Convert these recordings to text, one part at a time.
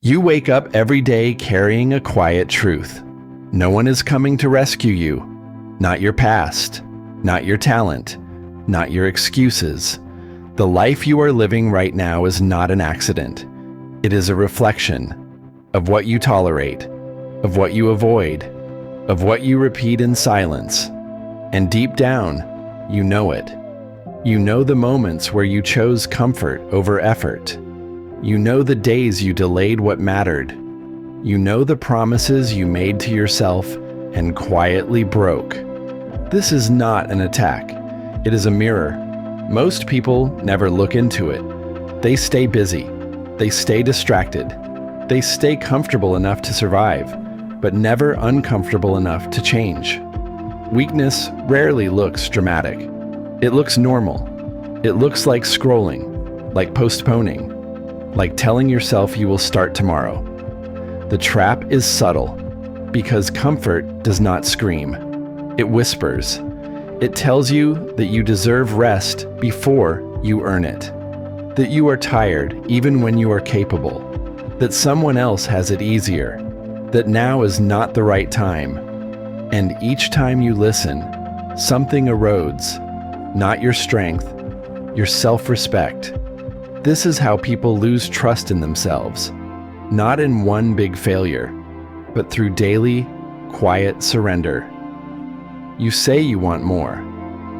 You wake up every day carrying a quiet truth. No one is coming to rescue you. Not your past, not your talent, not your excuses. The life you are living right now is not an accident. It is a reflection of what you tolerate, of what you avoid, of what you repeat in silence. And deep down, you know it. You know the moments where you chose comfort over effort. You know the days you delayed what mattered. You know the promises you made to yourself and quietly broke. This is not an attack. It is a mirror. Most people never look into it. They stay busy. They stay distracted. They stay comfortable enough to survive, but never uncomfortable enough to change. Weakness rarely looks dramatic. It looks normal. It looks like scrolling, like postponing, like telling yourself you will start tomorrow. The trap is subtle, because comfort does not scream. It whispers. It tells you that you deserve rest before you earn it, that you are tired even when you are capable, that someone else has it easier, that now is not the right time. And each time you listen, something erodes, not your strength, your self-respect. This is how people lose trust in themselves, not in one big failure, but through daily, quiet surrender. You say you want more,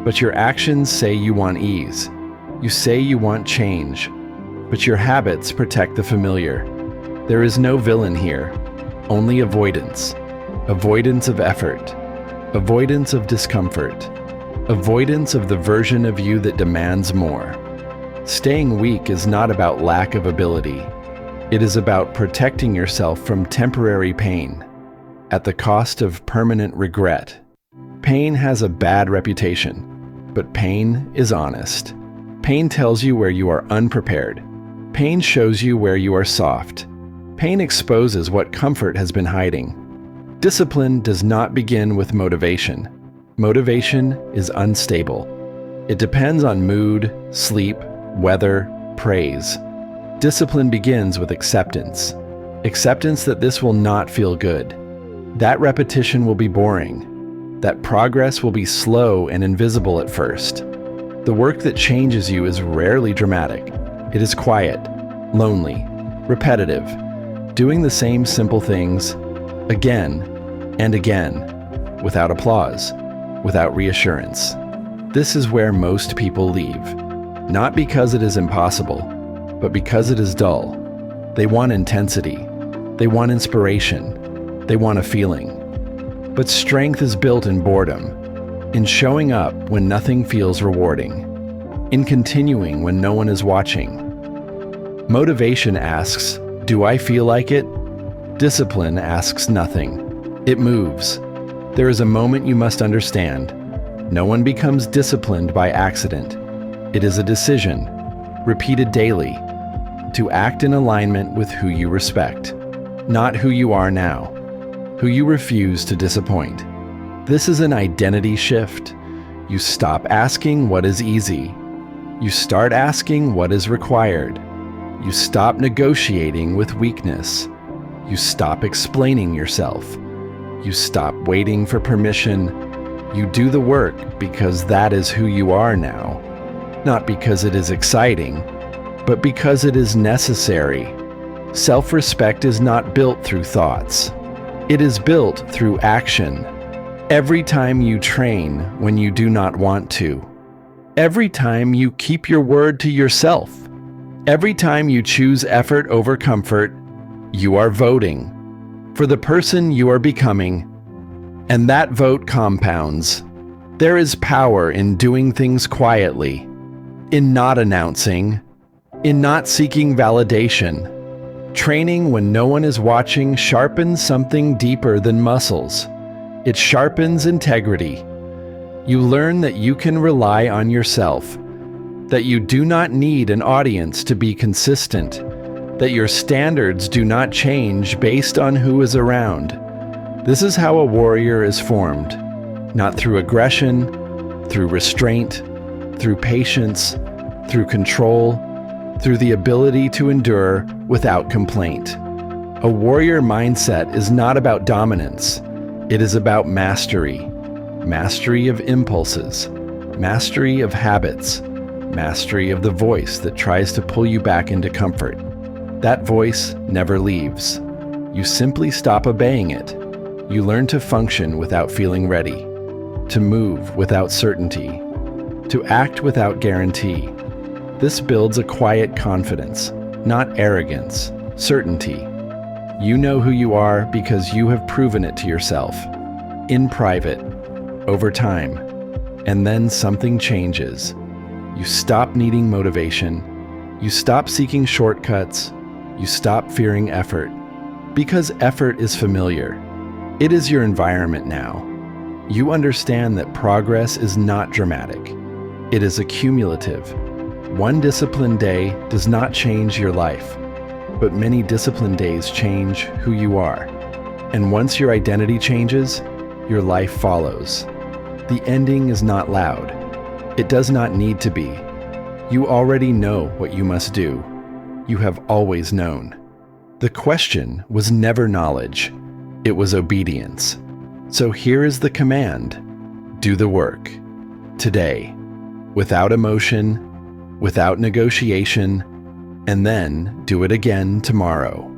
but your actions say you want ease. You say you want change, but your habits protect the familiar. There is no villain here, only avoidance. Avoidance of effort, avoidance of discomfort, avoidance of the version of you that demands more. Staying weak is not about lack of ability. It is about protecting yourself from temporary pain at the cost of permanent regret. Pain has a bad reputation, but pain is honest. Pain tells you where you are unprepared. Pain shows you where you are soft. Pain exposes what comfort has been hiding. Discipline does not begin with motivation. Motivation is unstable. It depends on mood, sleep, weather, praise. Discipline begins with acceptance. Acceptance that this will not feel good. That repetition will be boring. That progress will be slow and invisible at first. The work that changes you is rarely dramatic. It is quiet, lonely, repetitive, doing the same simple things again and again, without applause, without reassurance. This is where most people leave, not because it is impossible, but because it is dull. They want intensity. They want inspiration. They want a feeling. But strength is built in boredom, in showing up when nothing feels rewarding, in continuing when no one is watching. Motivation asks, "Do I feel like it?" Discipline asks nothing. It moves. There is a moment you must understand. No one becomes disciplined by accident. It is a decision, repeated daily, to act in alignment with who you respect, not who you are now, who you refuse to disappoint. This is an identity shift. You stop asking what is easy. You start asking what is required. You stop negotiating with weakness. You stop explaining yourself. You stop waiting for permission. You do the work because that is who you are now. Not because it is exciting, but because it is necessary. Self-respect is not built through thoughts. It is built through action. Every time you train when you do not want to. Every time you keep your word to yourself. Every time you choose effort over comfort, you are voting for the person you are becoming. And that vote compounds. There is power in doing things quietly, in not announcing, in not seeking validation. Training when no one is watching sharpens something deeper than muscles. It sharpens integrity. You learn that you can rely on yourself, that you do not need an audience to be consistent, that your standards do not change based on who is around. This is how a warrior is formed, not through aggression, through restraint, through patience, through control, through the ability to endure without complaint. A warrior mindset is not about dominance. It is about mastery. Mastery of impulses. Mastery of habits. Mastery of the voice that tries to pull you back into comfort. That voice never leaves. You simply stop obeying it. You learn to function without feeling ready, to move without certainty, to act without guarantee. This builds a quiet confidence, not arrogance, certainty. You know who you are because you have proven it to yourself, in private, over time, and then something changes. You stop needing motivation. You stop seeking shortcuts. You stop fearing effort, because effort is familiar. It is your environment now. You understand that progress is not dramatic. It is accumulative. One disciplined day does not change your life, but many disciplined days change who you are. And once your identity changes, your life follows. The ending is not loud. It does not need to be. You already know what you must do. You have always known. The question was never knowledge. It was obedience. So here is the command. Do the work. Today. Without emotion, without negotiation, and then do it again tomorrow.